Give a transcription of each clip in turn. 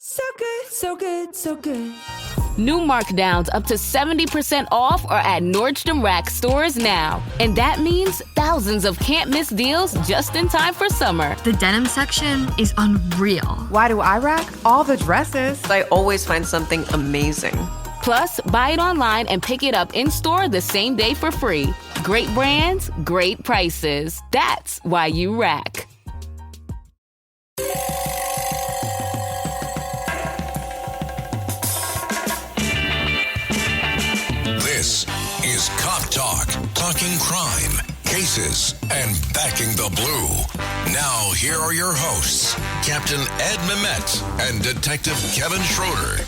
So good, so good, so good. New markdowns up to 70% off are at Nordstrom Rack stores now. And that means thousands of can't-miss deals just in time for summer. The denim section is unreal. Why do I rack? All the dresses. I always find something amazing. Plus, buy it online and pick it up in-store the same day for free. Great brands, great prices. That's why you rack. This is Cop Talk, talking crime, cases, and backing the blue. Now, here are your hosts, Captain Ed Mehmet and Detective Kevin Schroeder.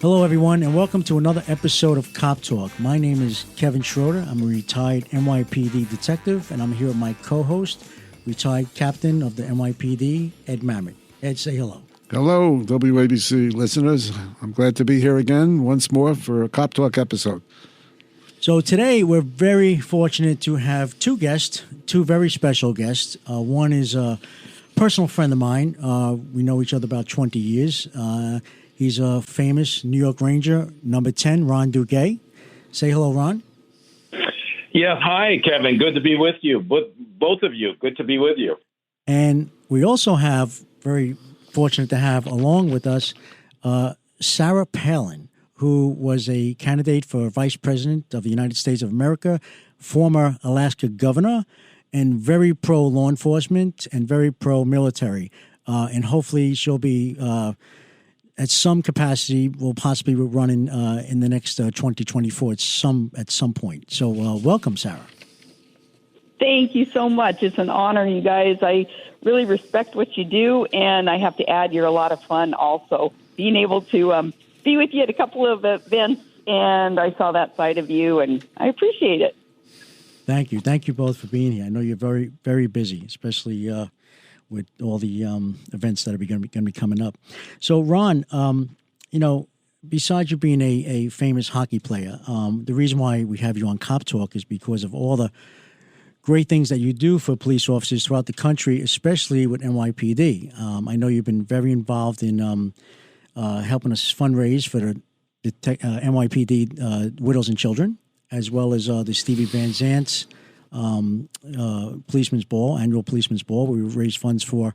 Hello, everyone, and welcome to another episode of Cop Talk. My name is Kevin Schroeder. I'm a retired NYPD detective, and I'm here with my co-host, retired captain of the NYPD, Ed Mamet. Ed, say hello. Hello, WABC listeners. I'm glad to be here again once more for a Cop Talk episode. So today we're very fortunate to have two guests, two very special guests. One is a personal friend of mine. We know each other about 20 years. He's a famous New York Ranger, number 10, Ron Duguay. Say hello, Ron. Yeah, hi, Kevin. Good to be with you. Both of you. Good to be with you. And we also have, very fortunate to have along with us, Sarah Palin, who was a candidate for Vice President of the United States of America, former Alaska governor, and very pro-law enforcement and very pro-military. And hopefully she'll be, at some capacity, will possibly run in the next 2024 at some point. So welcome, Sarah. Thank you so much. It's an honor, you guys. I really respect what you do, and I have to add, you're a lot of fun also. Being able to be with you at a couple of events, and I saw that side of you, and I appreciate it. Thank you. Thank you both for being here. I know you're very, very busy, especially with all the events that are going to be coming up. So, Ron, besides you being a famous hockey player, the reason why we have you on Cop Talk is because of all the great things that you do for police officers throughout the country, especially with NYPD. I know you've been very involved in helping us fundraise for the NYPD Widows and Children, as well as the Stevie Van Zant's Policeman's Ball, annual Policeman's Ball, where we raise funds for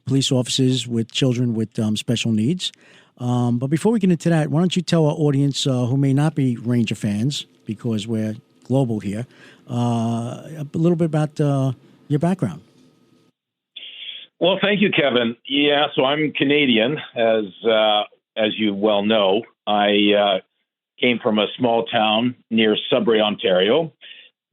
police officers with children with special needs. But before we get into that, why don't you tell our audience who may not be Ranger fans, because we're global here, a little bit about your background. Well, thank you, Kevin. Yeah, so I'm Canadian, as you well know. I came from a small town near Sudbury, Ontario.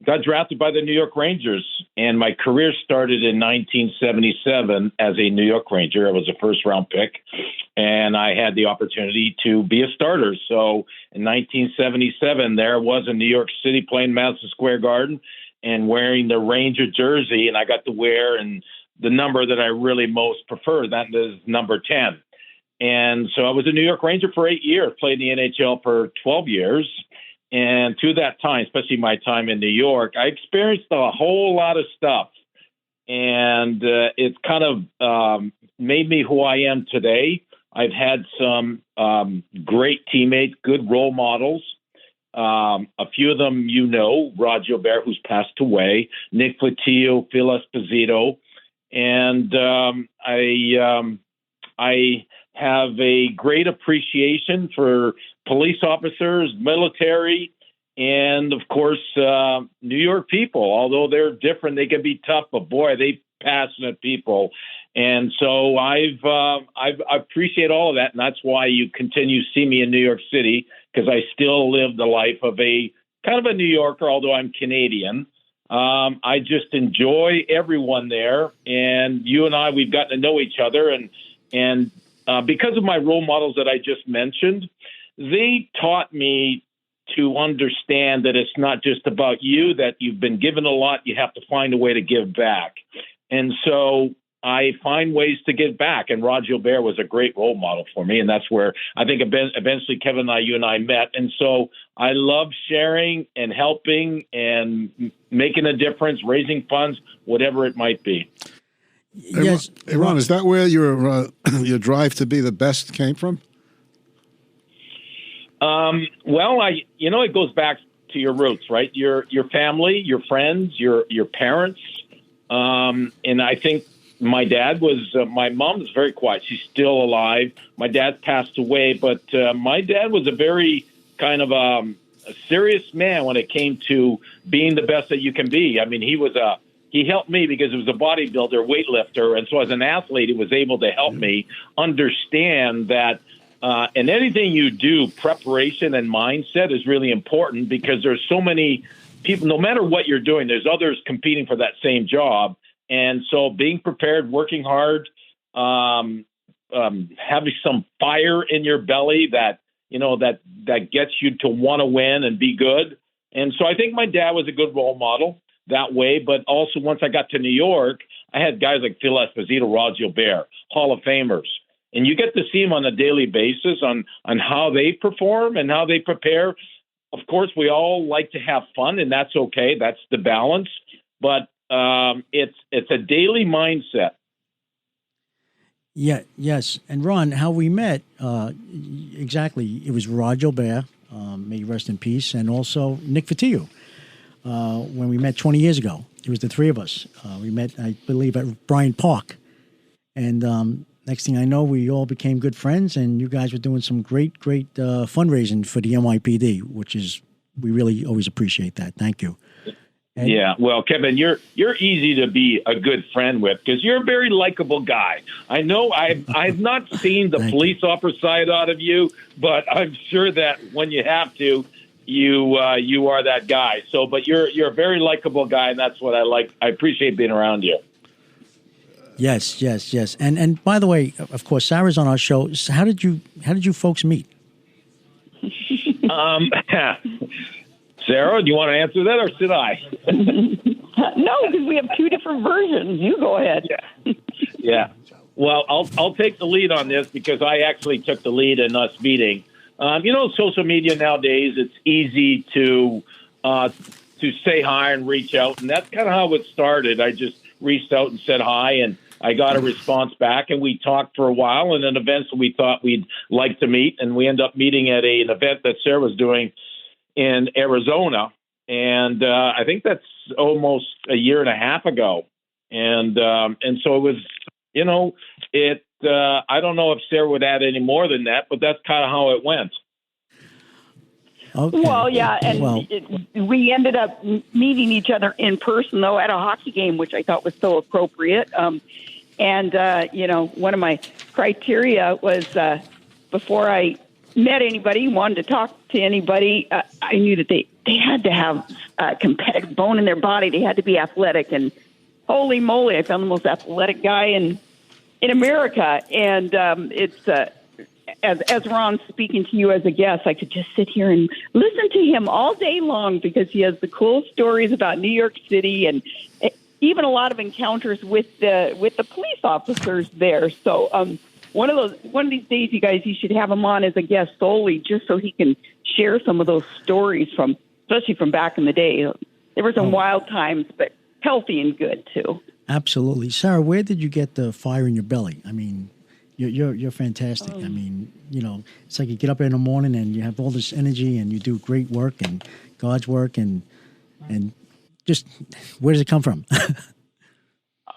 Got drafted by the New York Rangers, and my career started in 1977 as a New York Ranger. I was a first-round pick, and I had the opportunity to be a starter. So in 1977, there was in New York City playing Madison Square Garden and wearing the Ranger jersey, and I got to wear and the number that I really most prefer, that is number 10. And so I was a New York Ranger for 8 years, played in the NHL for 12 years. And through that time, especially my time in New York, I experienced a whole lot of stuff. And it's kind of made me who I am today. I've had some great teammates, good role models. A few of them, Rod Gilbert, who's passed away, Nick Fotiu, Phil Esposito. And I have a great appreciation for police officers, military, and, of course, New York people. Although they're different, they can be tough, but, boy, they passionate people. And so I appreciate all of that, and that's why you continue to see me in New York City, because I still live the life of a kind of a New Yorker, although I'm Canadian. I just enjoy everyone there, and you and I, we've gotten to know each other, and because of my role models that I just mentioned, they taught me to understand that it's not just about you, that you've been given a lot, you have to find a way to give back. And so I find ways to give back. And Rod Gilbert was a great role model for me. And that's where I think eventually Kevin and you and I met. And so I love sharing and helping and making a difference, raising funds, whatever it might be. Yes, Hey, Ron, is that where your your drive to be the best came from? Well, it goes back to your roots, right? Your family, your friends, your parents, and I think my dad was. My mom is very quiet. She's still alive. My dad passed away, but my dad was a very kind of a serious man when it came to being the best that you can be. I mean, he helped me because he was a bodybuilder, weightlifter, and so as an athlete, he was able to help me understand that. In anything you do, preparation and mindset is really important because there's so many people, no matter what you're doing, there's others competing for that same job. And so being prepared, working hard, having some fire in your belly that gets you to want to win and be good. And so I think my dad was a good role model that way. But also once I got to New York, I had guys like Phil Esposito, Rod Gilbert, Hall of Famers. And you get to see them on a daily basis on how they perform and how they prepare. Of course, we all like to have fun, and that's okay. That's the balance. But it's a daily mindset. Yeah, yes. And Ron, how we met, exactly, it was Rod Gilbert, may he rest in peace, and also Nick Fatiu. When we met 20 years ago, it was the three of us. We met, I believe, at Bryant Park. And next thing I know, we all became good friends, and you guys were doing some great fundraising for the NYPD, which is, we really always appreciate that. Thank you. And yeah, well, Kevin, you're easy to be a good friend with because you're a very likable guy. I know I've not seen the police officer side out of you, but I'm sure that when you have to, you are that guy. So, but you're a very likable guy, and that's what I like. I appreciate being around you. Yes. And by the way, of course, Sarah's on our show. So how did you folks meet? Sarah, do you want to answer that, or should I? No, because we have two different versions. You go ahead. Yeah. Well, I'll take the lead on this because I actually took the lead in us meeting. Social media nowadays, it's easy to say hi and reach out, and that's kind of how it started. I just reached out and said hi, and I got a response back, and we talked for a while, and then eventually we thought we'd like to meet, and we ended up meeting at an event that Sarah was doing in Arizona, and I think that's almost a year and a half ago, and so it was, I don't know if Sarah would add any more than that, but that's kind of how it went. Okay. Well, yeah, and we ended up meeting each other in person, though, at a hockey game, which I thought was so appropriate. And one of my criteria was before I met anybody, wanted to talk to anybody, I knew that they had to have a competitive bone in their body. They had to be athletic. And holy moly, I found the most athletic guy in America. And it's as Ron's speaking to you as a guest, I could just sit here and listen to him all day long because he has the cool stories about New York City and even a lot of encounters with the police officers there. So one of these days, you guys, you should have him on as a guest solely, just so he can share some of those stories especially from back in the day. There were some wild times, but healthy and good too. Absolutely, Sarah. Where did you get the fire in your belly? I mean, you're fantastic. I mean, it's like you get up in the morning and you have all this energy and you do great work and God's work and just where does it come from?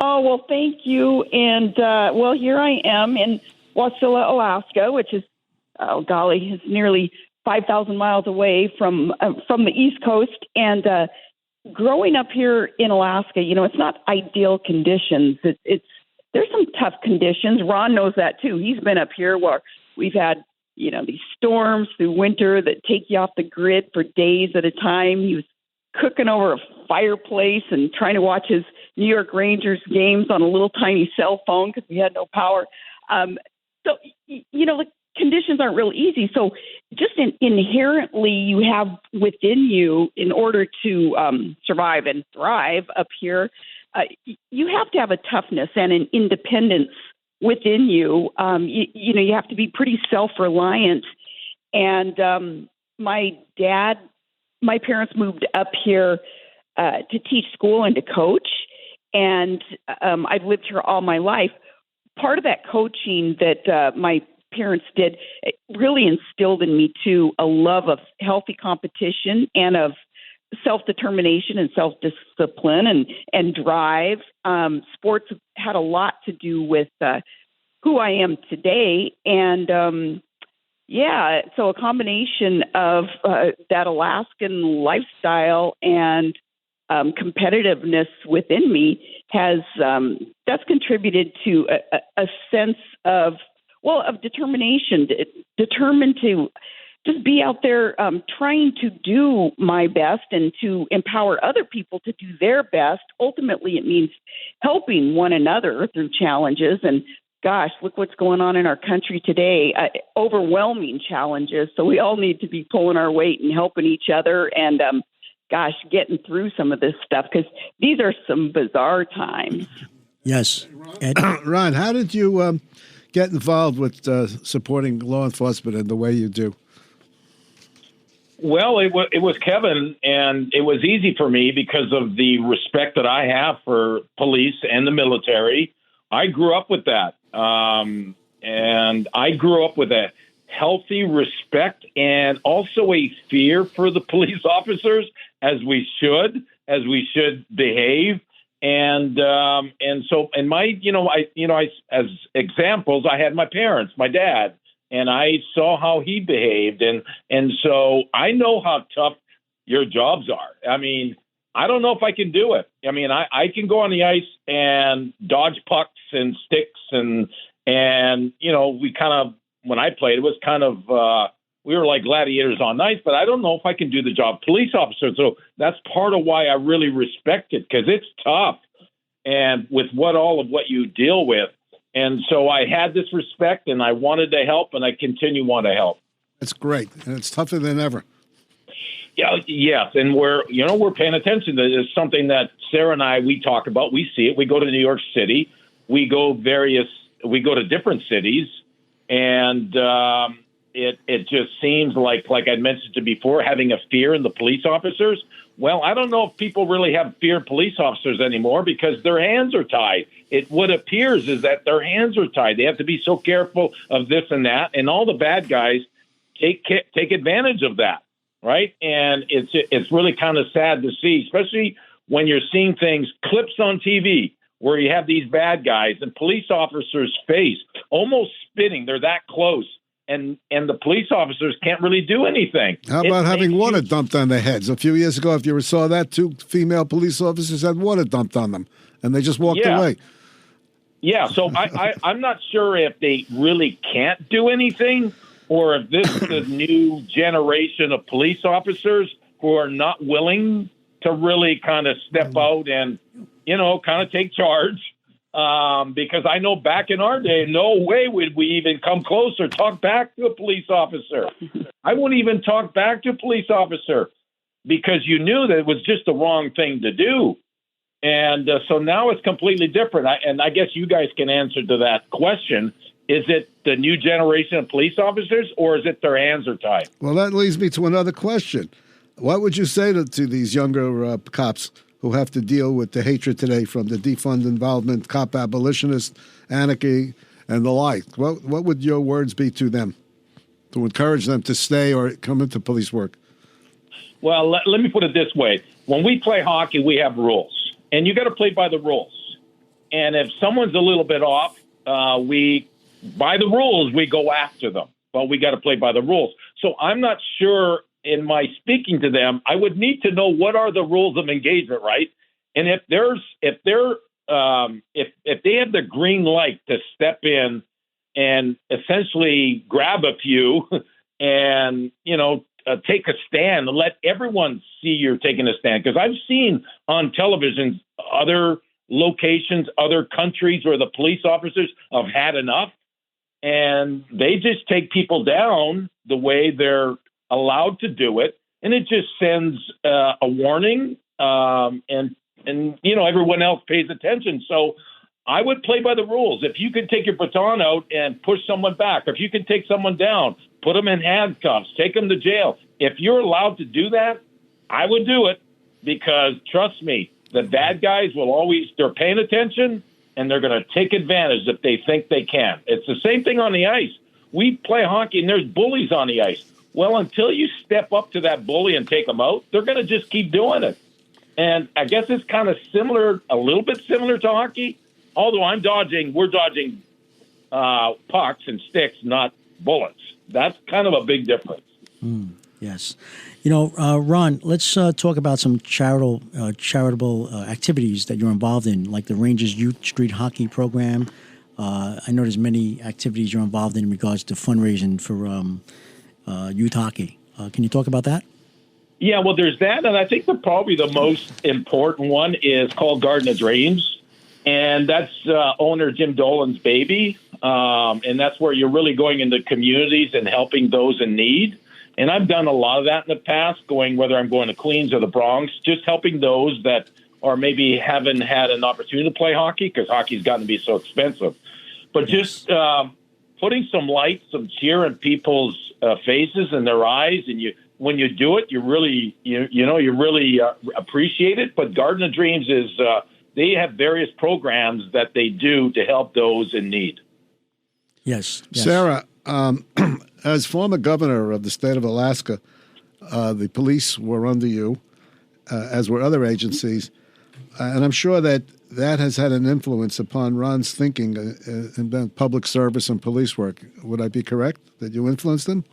Oh, well, thank you. And, here I am in Wasilla, Alaska, which is, is nearly 5,000 miles away from the East Coast. And growing up here in Alaska, it's not ideal conditions. There's some tough conditions. Ron knows that, too. He's been up here where we've had, these storms through winter that take you off the grid for days at a time. He was cooking over a fireplace and trying to watch his New York Rangers games on a little tiny cell phone because we had no power. So the conditions aren't real easy. So just inherently you have within you, in order to survive and thrive up here, you have to have a toughness and an independence within you. You have to be pretty self-reliant. And my parents moved up here to teach school and to coach. and I've lived here all my life. Part of that coaching that my parents did really instilled in me too a love of healthy competition and of self-determination and self-discipline and drive. Sports had a lot to do with who I am today, and so a combination of that Alaskan lifestyle and competitiveness within me has that's contributed to a sense of determination, determined to just be out there trying to do my best and to empower other people to do their best. Ultimately, it means helping one another through challenges. And gosh, look what's going on in our country today, overwhelming challenges. So we all need to be pulling our weight and helping each other and, getting through some of this stuff, because these are some bizarre times. Yes. Ed? Ron, how did you get involved with supporting law enforcement in the way you do? Well, it was Kevin, and it was easy for me because of the respect that I have for police and the military. I grew up with that, and I grew up with a healthy respect and also a fear for the police officers, as we should behave. And so as examples, I had my parents, my dad, and I saw how he behaved. And so I know how tough your jobs are. I mean, I don't know if I can do it. I mean, I can go on the ice and dodge pucks and sticks and we kind of, when I played, it was kind of, we were like gladiators on ice, but I don't know if I can do the job police officer. So that's part of why I really respect it, because it's tough and with all of what you deal with. And so I had this respect and I wanted to help, and I continue to want to help. That's great. And it's tougher than ever. Yeah, yes. And we're paying attention to this. Something that Sarah and I, we talk about, we see it. We go to New York City, we go to different cities, and it just seems like I'd mentioned to before, having a fear in the police officers. Well, I don't know if people really have fear of police officers anymore because their hands are tied. What appears is that their hands are tied. They have to be so careful of this and that, and all the bad guys take advantage of that, right? And it's really kind of sad to see, especially when you're seeing clips on TV where you have these bad guys and police officers' face almost spitting. They're that close. And the police officers can't really do anything. How about having water dumped on their heads? A few years ago, if you saw that, 2 female police officers had water dumped on them, and they just walked away. Yeah, so I'm not sure if they really can't do anything, or if this is the new generation of police officers who are not willing to really kind of step out and, kind of take charge. Because I know back in our day, no way would we even come close or talk back to a police officer. I wouldn't even talk back to a police officer because you knew that it was just the wrong thing to do. And so now it's completely different. And I guess you guys can answer to that question. Is it the new generation of police officers, or is it their hands are tied? Well, that leads me to another question. What would you say to these younger cops who have to deal with the hatred today from the defund involvement, cop abolitionist, anarchy, and the like? What would your words be to them to encourage them to stay or come into police work? Well, let me put it this way. When we play hockey, we have rules, and you got to play by the rules. And if someone's a little bit off, by the rules, we go after them. But we got to play by the rules. So I'm not sure in my speaking to them, I would need to know what are the rules of engagement, right? And if they have the green light to step in and essentially grab a few and take a stand and let everyone see you're taking a stand, because I've seen on television other locations, other countries where the police officers have had enough, and they just take people down the way they're allowed to do it, and it just sends a warning, and everyone else pays attention. So I would play by the rules. If you can take your baton out and push someone back, if you can take someone down, put them in handcuffs, take them to jail. If you're allowed to do that, I would do it, because trust me, The bad guys will always, they're paying attention, and they're going to take advantage if they think they can. It's the same thing on the ice. We play hockey, and there's bullies on the ice. Well, until you step up to that bully and take them out, they're going to just keep doing it. And I guess it's kind of similar, a little bit similar to hockey, although we're dodging pucks and sticks, not bullets. That's kind of a big difference. Yes. You know, Ron, let's talk about some charitable activities that you're involved in, like the Rangers Youth Street Hockey Program. I know there's many activities you're involved in regards to fundraising for youth hockey. Can you talk about that? Yeah, well, there's that, and I think probably the most important one is called Garden of Dreams, and that's owner Jim Dolan's baby, and that's where you're really going into communities and helping those in need. And I've done a lot of that in the past, whether I'm going to Queens or the Bronx, just helping those that or maybe haven't had an opportunity to play hockey because hockey's gotten to be so expensive. But just putting some light, some cheer in people's faces and their eyes, and when you do it, you really appreciate it. But Garden of Dreams is they have various programs that they do to help those in need. Yes. Sarah, as former governor of the state of Alaska, the police were under you, as were other agencies, and I'm sure that has had an influence upon Ron's thinking in public service and police work. Would I be correct that you influenced him?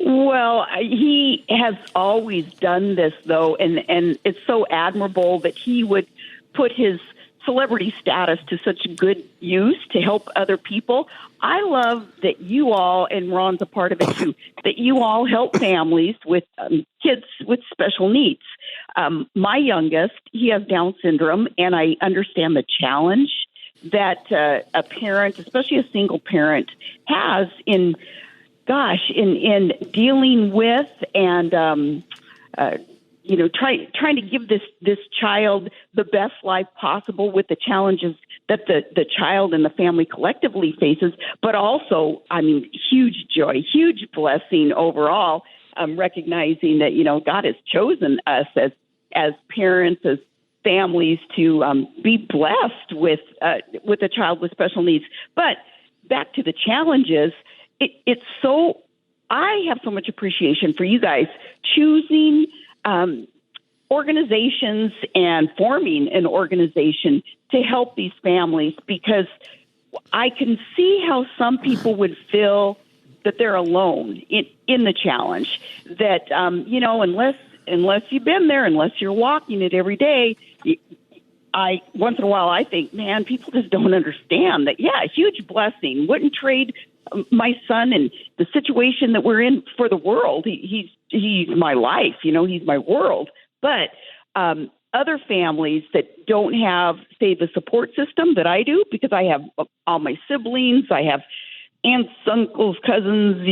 Well, he has always done this, though, and it's so admirable that he would put his celebrity status to such good use to help other people. I love that you all, and Ron's a part of it too, that you all help families with kids with special needs. My youngest, he has Down syndrome, and I understand the challenge that a parent, especially a single parent, has in dealing with and trying to give this child the best life possible with the challenges that the child and the family collectively faces, but also, huge joy, huge blessing overall, recognizing that, God has chosen us as parents, as families to be blessed with a child with special needs. But back to the challenges, I have so much appreciation for you guys choosing organizations and forming an organization to help these families, because I can see how some people would feel that they're alone in the challenge, that, unless you've been there, unless you're walking it every day, once in a while I think, man, people just don't understand that, a huge blessing. Wouldn't trade my son and the situation that we're in for the world. He's my life, he's my world. But other families that don't have, say, the support system that I do, because I have all my siblings, I have aunts, uncles, cousins,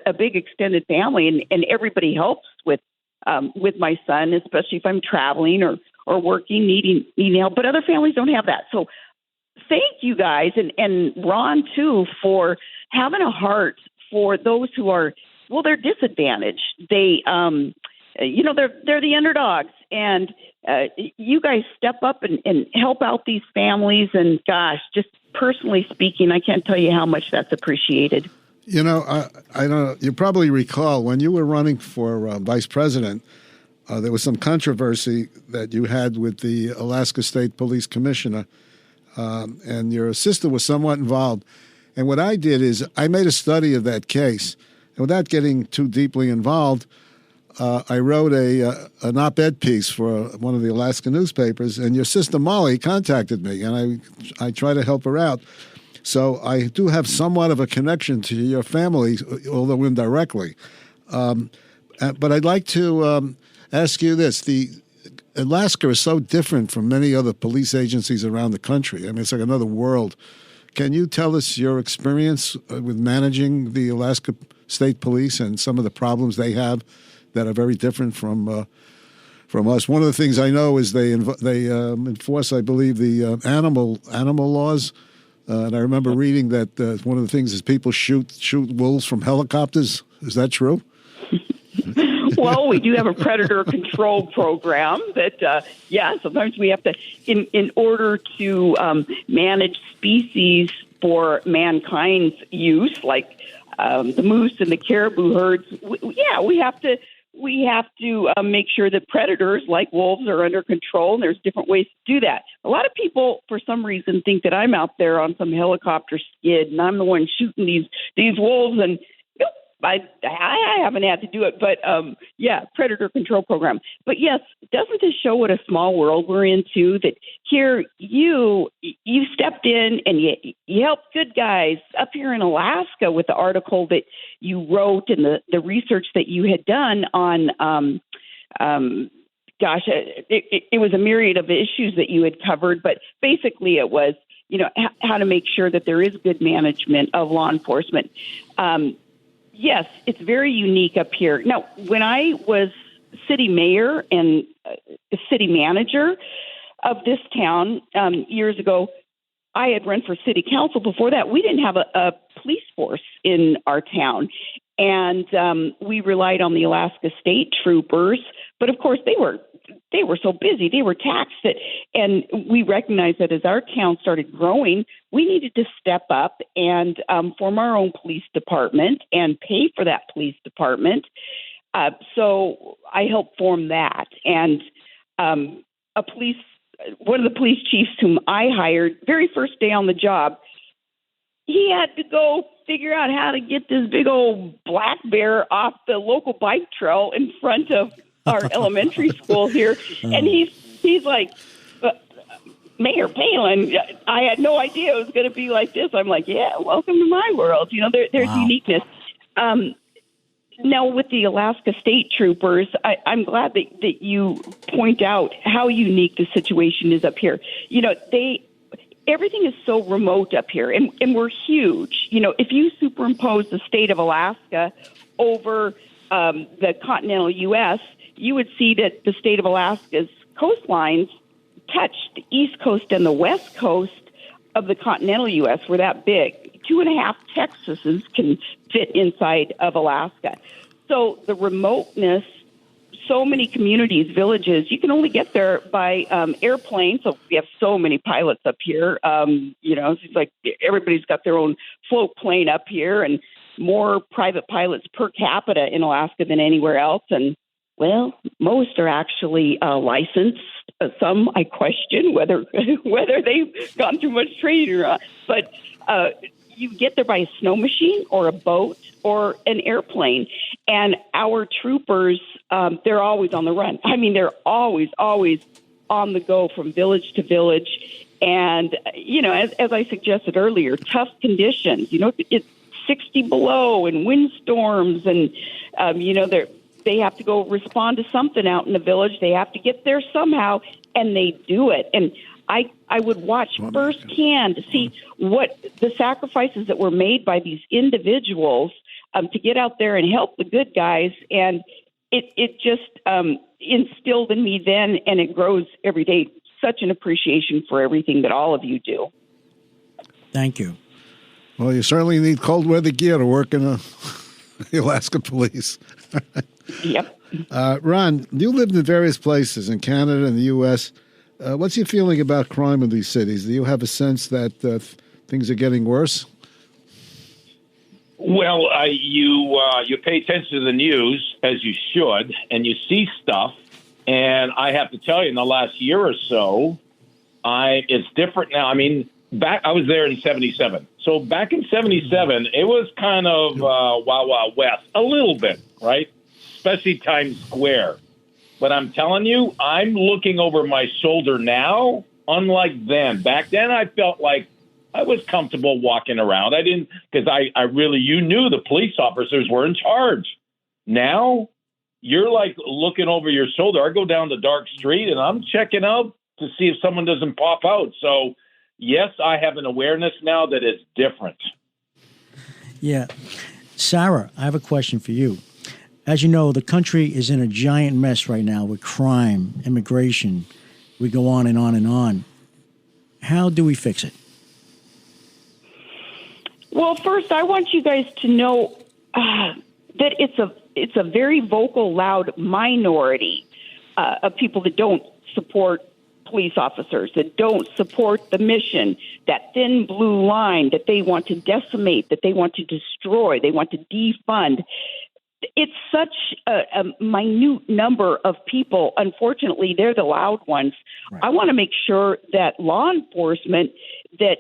a big extended family, and everybody helps with my son, especially if I'm traveling or working, needing help. But other families don't have that. So thank you guys, and Ron too, for having a heart for those who are, they're disadvantaged. They, they're the underdogs, and you guys step up and help out these families. And gosh, just personally speaking, I can't tell you how much that's appreciated. I don't know. You probably recall when you were running for vice president, there was some controversy that you had with the Alaska State Police Commissioner, and your assistant was somewhat involved. And what I did is I made a study of that case. And without getting too deeply involved, I wrote an op-ed piece for one of the Alaska newspapers, and your sister Molly contacted me, and I try to help her out. So I do have somewhat of a connection to your family, although indirectly. But I'd like to ask you this. Alaska is so different from many other police agencies around the country. It's like another world. Can you tell us your experience with managing the Alaska State Police and some of the problems they have that are very different from us? One of the things I know is they enforce, I believe, the animal laws. And I remember reading that one of the things is people shoot wolves from helicopters. Is that true? Well, we do have a predator control program that, sometimes we have to, in order to manage species for mankind's use, like the moose and the caribou herds. We have to make sure that predators like wolves are under control, and there's different ways to do that. A lot of people, for some reason, think that I'm out there on some helicopter skid and I'm the one shooting these wolves, and I haven't had to do it, but predator control program. But yes, doesn't this show what a small world we're in too? That here you stepped in and you helped good guys up here in Alaska with the article that you wrote and the research that you had done on. It was a myriad of issues that you had covered, but basically it was how to make sure that there is good management of law enforcement. Yes, it's very unique up here. Now, when I was city mayor and city manager of this town years ago, I had run for city council. Before that, we didn't have a police force in our town, and we relied on the Alaska State Troopers. But of course, they were so busy, they were taxed, and we recognized that as our town started growing, we needed to step up and form our own police department and pay for that police department. So I helped form that, and one of the police chiefs whom I hired, very first day on the job, he had to go figure out how to get this big old black bear off the local bike trail in front of our elementary school here. And he's like, Mayor Palin, I had no idea it was going to be like this. I'm like, yeah, welcome to my world. There's wow. Uniqueness. Now, with the Alaska State Troopers, I'm glad that you point out how unique the situation is up here. Everything is so remote up here, and we're huge. If you superimpose the state of Alaska over the continental U.S., you would see that the state of Alaska's coastlines touch the east coast and the west coast of the continental U.S. We're that big. 2.5 Texases can fit inside of Alaska. So the remoteness, so many communities, villages, you can only get there by airplane. So we have so many pilots up here. It's like everybody's got their own float plane up here, and more private pilots per capita in Alaska than anywhere else. And well, most are actually licensed. Some I question whether they've gone through much training or not. But you get there by a snow machine or a boat or an airplane. And our troopers, they're always on the run. I mean, they're always on the go from village to village. And, as I suggested earlier, tough conditions. It's 60 below and windstorms and, they have to go respond to something out in the village. They have to get there somehow, and they do it. And I would watch firsthand to see what the sacrifices that were made by these individuals to get out there and help the good guys. And it just instilled in me then, and it grows every day, such an appreciation for everything that all of you do. Thank you. Well, you certainly need cold weather gear to work in the Alaska Police. Yep. Ron, you lived in various places in Canada and the U.S. What's your feeling about crime in these cities? Do you have a sense that things are getting worse? Well, you pay attention to the news, as you should, and you see stuff. And I have to tell you, in the last year or so, it's different now. I mean, I was there in 77. So back in 77, it was kind of Wild Wild West, a little bit, right? Especially Times Square. But I'm telling you, I'm looking over my shoulder now, unlike then. Back then, I felt like I was comfortable walking around. I didn't, because I really, you knew the police officers were in charge. Now, you're like looking over your shoulder. I go down the dark street and I'm checking out to see if someone doesn't pop out. So, yes, I have an awareness now that it's different. Yeah. Sarah, I have a question for you. As you know, the country is in a giant mess right now with crime, immigration. We go on and on and on. How do we fix it? Well, first, I want you guys to know that it's a very vocal, loud minority of people that don't support police officers, that don't support the mission, that thin blue line that they want to decimate, that they want to destroy, they want to defund. It's such a minute number of people. Unfortunately, they're the loud ones. Right. I want to make sure that law enforcement, that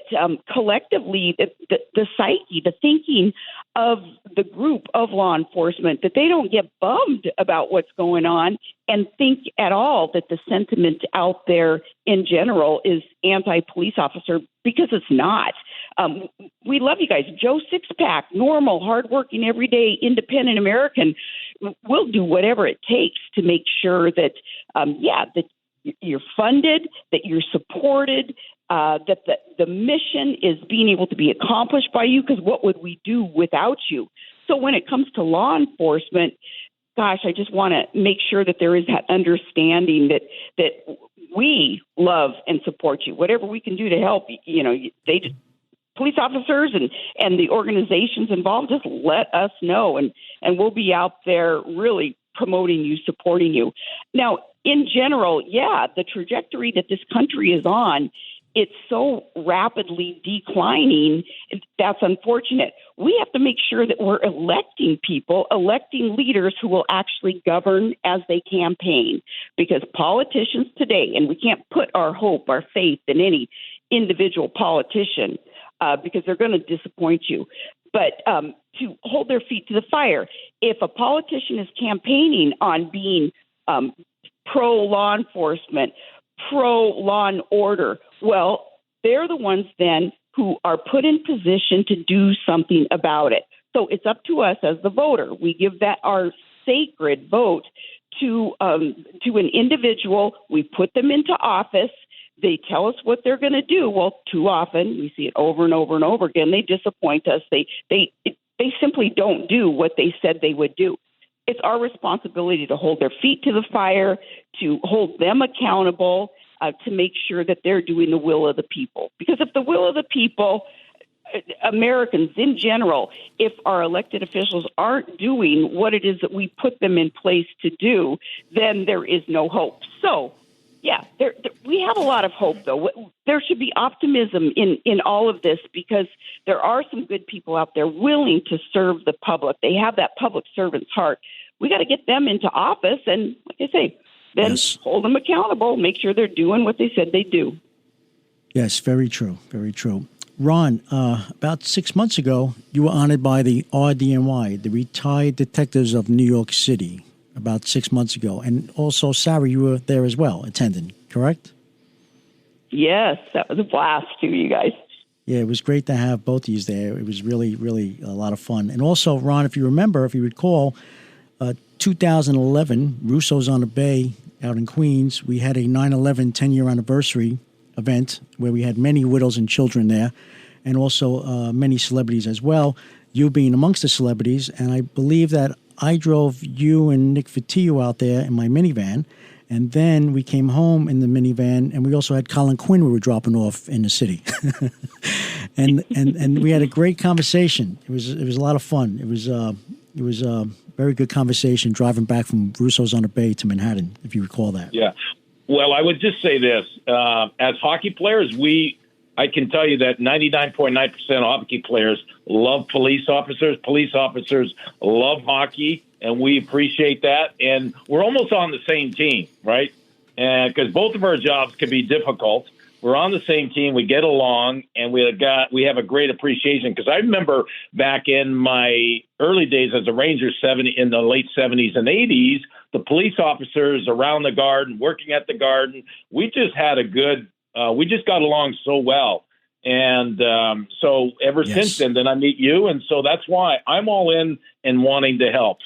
collectively, the psyche, the thinking of the group of law enforcement, that they don't get bummed about what's going on and think at all that the sentiment out there in general is anti-police officer, because it's not. We love you guys. Joe Sixpack, normal, hardworking, everyday, independent American, will do whatever it takes to make sure that, that you're funded, that you're supported, that the mission is being able to be accomplished by you, because what would we do without you? So when it comes to law enforcement, gosh, I just want to make sure that there is that understanding that we love and support you. Whatever we can do to help, police officers and the organizations involved, just let us know, and we'll be out there really promoting you, supporting you. Now, in general, the trajectory that this country is on, it's so rapidly declining. That's unfortunate. We have to make sure that we're electing people, electing leaders who will actually govern as they campaign, because politicians today, and we can't put our hope, our faith in any individual politician, because they're going to disappoint you. But to hold their feet to the fire, if a politician is campaigning on being pro-law enforcement, pro-law and order, well, they're the ones then who are put in position to do something about it. So it's up to us as the voter. We give that our sacred vote to an individual. We put them into office. They tell us what they're going to do. Well, too often we see it over and over and over again. They disappoint us. They simply don't do what they said they would do. It's our responsibility to hold their feet to the fire, to hold them accountable, to make sure that they're doing the will of the people. Because if the will of the people, Americans in general, if our elected officials aren't doing what it is that we put them in place to do, then there is no hope. So, we have a lot of hope, though. There should be optimism in all of this, because there are some good people out there willing to serve the public. They have that public servant's heart. We got to get them into office and, like I say, then hold them accountable, make sure they're doing what they said they'd do. Yes, very true, very true. Ron, about 6 months ago, you were honored by the RDNY, the Retired Detectives of New York City, about 6 months ago. And also, Sarah, you were there as well, attending, correct? Yes, that was a blast too, you guys. Yeah, it was great to have both of you there. It was really, really a lot of fun. And also, Ron, if you recall, 2011, Russo's on the Bay out in Queens, we had a 9/11 10-year anniversary event where we had many widows and children there, and also many celebrities as well, you being amongst the celebrities. And I believe that I drove you and Nick Fatiu out there in my minivan, and then we came home in the minivan, and we also had Colin Quinn we were dropping off in the city. and we had a great conversation. It was a lot of fun. It was a very good conversation driving back from Russo's on the Bay to Manhattan, if you recall that. Yeah. Well, I would just say this. As hockey players, I can tell you that 99.9% of hockey players love police officers. Police officers love hockey, and we appreciate that. And we're almost on the same team, right? Because both of our jobs can be difficult. We're on the same team. We get along, and we have a great appreciation. Because I remember back in my early days as a Ranger, in the late 70s and 80s, the police officers around the garden, working at the garden, we just had we just got along so well. And so ever since then I meet you. And so that's why I'm all in and wanting to help.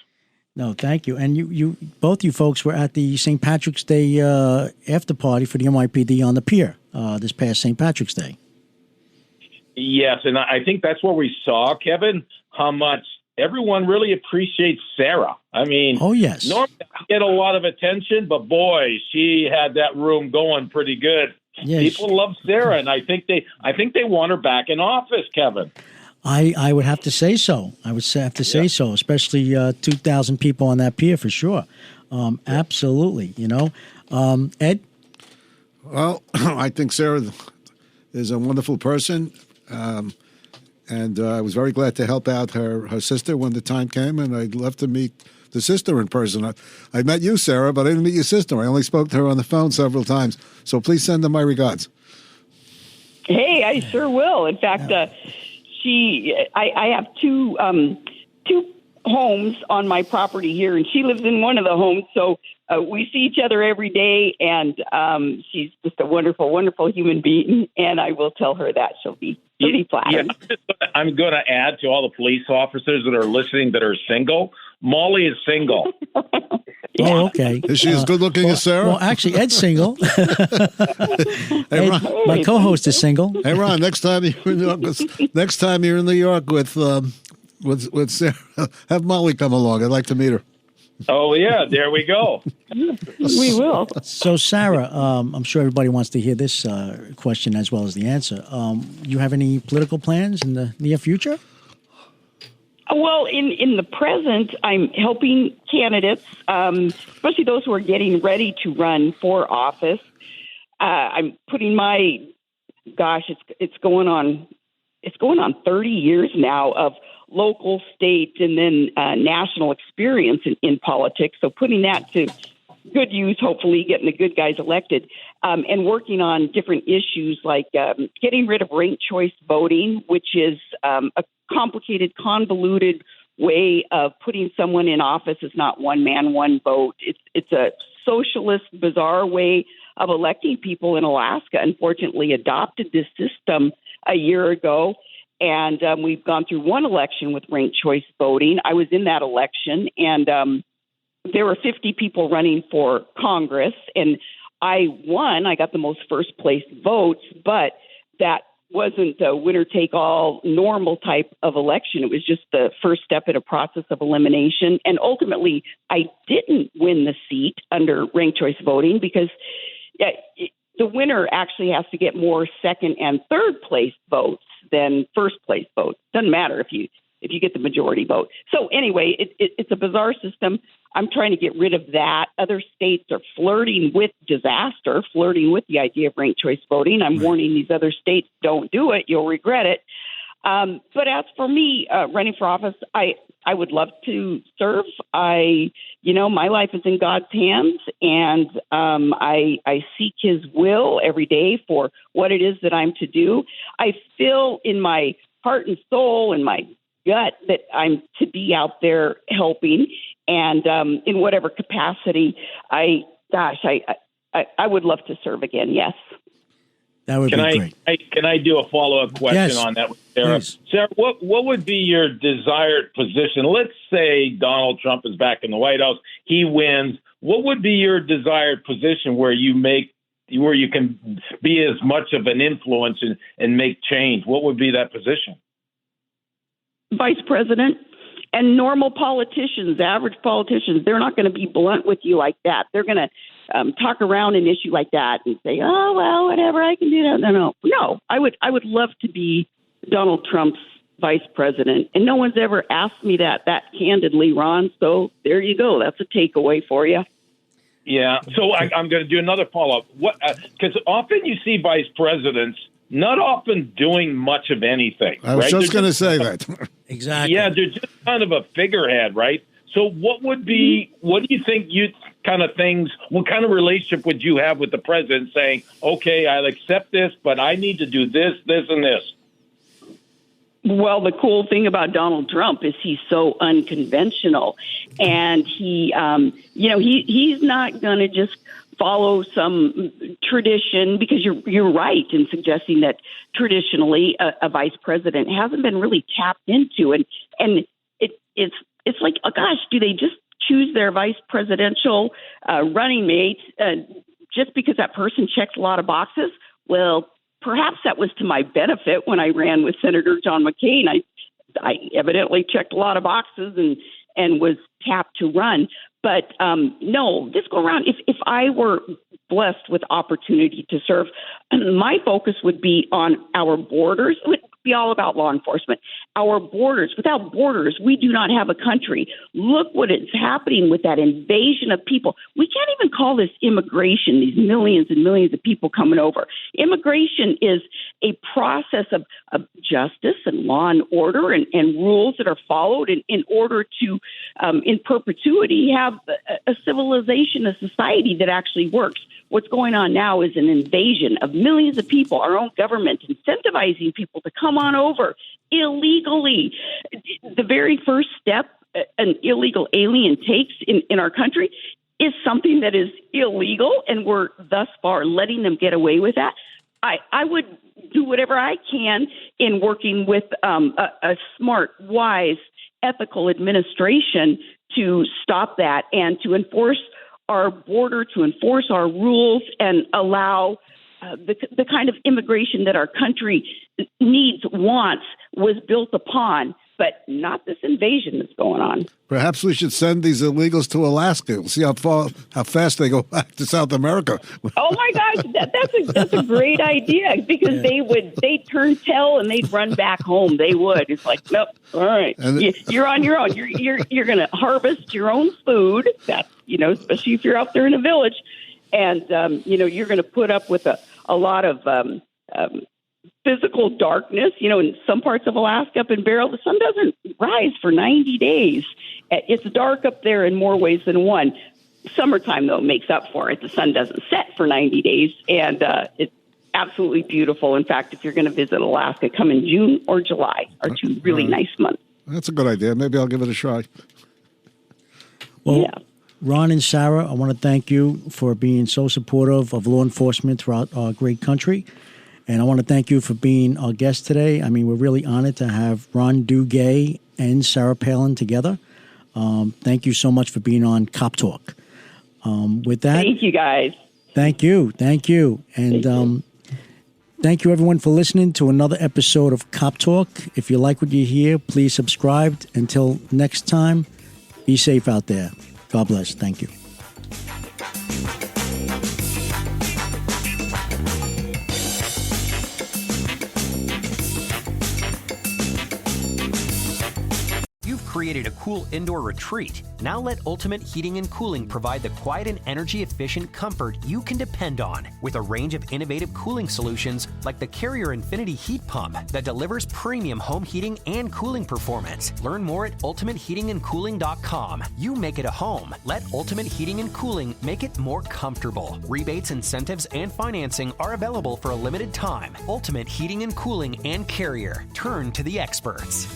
No, thank you. And you both you folks were at the St. Patrick's Day after party for the NYPD on the pier this past St. Patrick's Day. Yes, and I think that's where we saw, Kevin, how much everyone really appreciates Sarah. I mean, normally I get a lot of attention, but boy, she had that room going pretty good. Yes. People love Sarah, and I think they want her back in office, Kevin. I would have to say so. I would have to say so, especially 2,000 people on that pier for sure. Absolutely, Ed? Well, I think Sarah is a wonderful person, and I was very glad to help out her sister when the time came, and I'd love to meet the sister in person. I met you, Sarah, but I didn't meet your sister. I only spoke to her on the phone several times, so please send her my regards. Hey, I sure will. In fact, I have two homes on my property here, and she lives in one of the homes, so we see each other every day, and she's just a wonderful, wonderful human being, and I will tell her that. She'll be flattered. Yeah, I'm going to add to all the police officers that are listening that are single. Molly is single. Yeah. Oh, okay. Is she as good looking as Sarah? Well, actually, Ed's single. Hey, Ron. My co-host is single. Hey, Ron. Next time you're in New York with Sarah, have Molly come along. I'd like to meet her. Oh, yeah. There we go. We will. So, Sarah, I'm sure everybody wants to hear this question as well as the answer. You have any political plans in the near future? Well, in the present, I'm helping candidates, especially those who are getting ready to run for office. I'm putting it's going on 30 years now of local, state, and then national experience in politics. So putting that to good use, hopefully getting the good guys elected, and working on different issues like getting rid of ranked choice voting, which is a complicated, convoluted way of putting someone in office. Is not one man, one vote. It's a socialist, bizarre way of electing people in Alaska. Unfortunately, adopted this system a year ago. And we've gone through one election with ranked choice voting. I was in that election, and there were 50 people running for Congress, and I won. I got the most first place votes, but that wasn't a winner-take-all normal type of election. It was just the first step in a process of elimination. And ultimately, I didn't win the seat under ranked choice voting because the winner actually has to get more second and third place votes than first place votes. Doesn't matter if you get the majority vote. So anyway, it's a bizarre system. I'm trying to get rid of that. Other states are flirting with disaster, flirting with the idea of ranked choice voting. I'm warning these other states, don't do it. You'll regret it. But as for me running for office, I would love to serve. My life is in God's hands, and I seek His will every day for what it is that I'm to do. I feel in my heart and soul and my gut that I'm to be out there helping, and in whatever capacity, I would love to serve again. Yes. That would be great. Can I do a follow-up question on that with Sarah? Please. Sarah, what would be your desired position? Let's say Donald Trump is back in the White House. He wins. What would be your desired position where you can be as much of an influence and make change? What would be that position? Vice president. And normal politicians, average politicians, they're not going to be blunt with you like that. They're going to talk around an issue like that and say, "Oh well, whatever, I can do that." No. I would love to be Donald Trump's vice president, and no one's ever asked me that candidly, Ron. So there you go. That's a takeaway for you. Yeah. So I'm going to do another follow-up. Because often you see vice presidents not often doing much of anything. I was just going to say that. Exactly. Yeah, they're just kind of a figurehead, right? So what do you think what kind of relationship would you have with the president saying, okay, I'll accept this, but I need to do this, this, and this? Well, the cool thing about Donald Trump is he's so unconventional, and he's not going to just follow some tradition, because you're right in suggesting that traditionally a vice president hasn't been really tapped into, and it's like, oh gosh, do they just choose their vice presidential running mate just because that person checks a lot of boxes? Well, perhaps that was to my benefit when I ran with Senator John McCain. I evidently checked a lot of boxes and was tapped to run. But no, this go around, if I were blessed with opportunity to serve, my focus would be on our borders. be all about law enforcement. Our borders, without borders, we do not have a country. Look what is happening with that invasion of people. We can't even call this immigration, these millions and millions of people coming over. Immigration is a process of justice and law and order and rules that are followed in order to, in perpetuity, have a civilization, a society that actually works. What's going on now is an invasion of millions of people, our own government incentivizing people to come on over illegally. The very first step an illegal alien takes in our country is something that is illegal, and we're thus far letting them get away with that. I would do whatever I can in working with a smart, wise, ethical administration to stop that and to enforce our border, to enforce our rules, and allow the kind of immigration that our country needs, wants, was built upon, but not this invasion that's going on. Perhaps we should send these illegals to Alaska. We'll see how fast they go back to South America. Oh my gosh, that's a great idea, because they'd turn tail and they'd run back home. They would. It's like, nope, all right, you're on your own. You're going to harvest your own food. That's, especially if you're out there in a village, and you're going to put up with a lot of physical darkness. In some parts of Alaska, up in Barrow, the sun doesn't rise for 90 days. It's dark up there in more ways than one. Summertime, though, makes up for it. The sun doesn't set for 90 days, and it's absolutely beautiful. In fact, if you're going to visit Alaska, come in June or July, are two really nice months. That's a good idea. Maybe I'll give it a try. Well, yeah. Ron and Sarah, I want to thank you for being so supportive of law enforcement throughout our great country. And I want to thank you for being our guest today. I mean, we're really honored to have Ron Duguay and Sarah Palin together. Thank you so much for being on Cop Talk. With that, thank you, guys. Thank you. And thank you, everyone, for listening to another episode of Cop Talk. If you like what you hear, please subscribe. Until next time, be safe out there. God bless. Thank you. Created a cool indoor retreat. Now let Ultimate Heating and Cooling provide the quiet and energy-efficient comfort you can depend on with a range of innovative cooling solutions like the Carrier Infinity Heat Pump that delivers premium home heating and cooling performance. Learn more at ultimateheatingandcooling.com. You make it a home. Let Ultimate Heating and Cooling make it more comfortable. Rebates, incentives, and financing are available for a limited time. Ultimate Heating and Cooling and Carrier. Turn to the experts.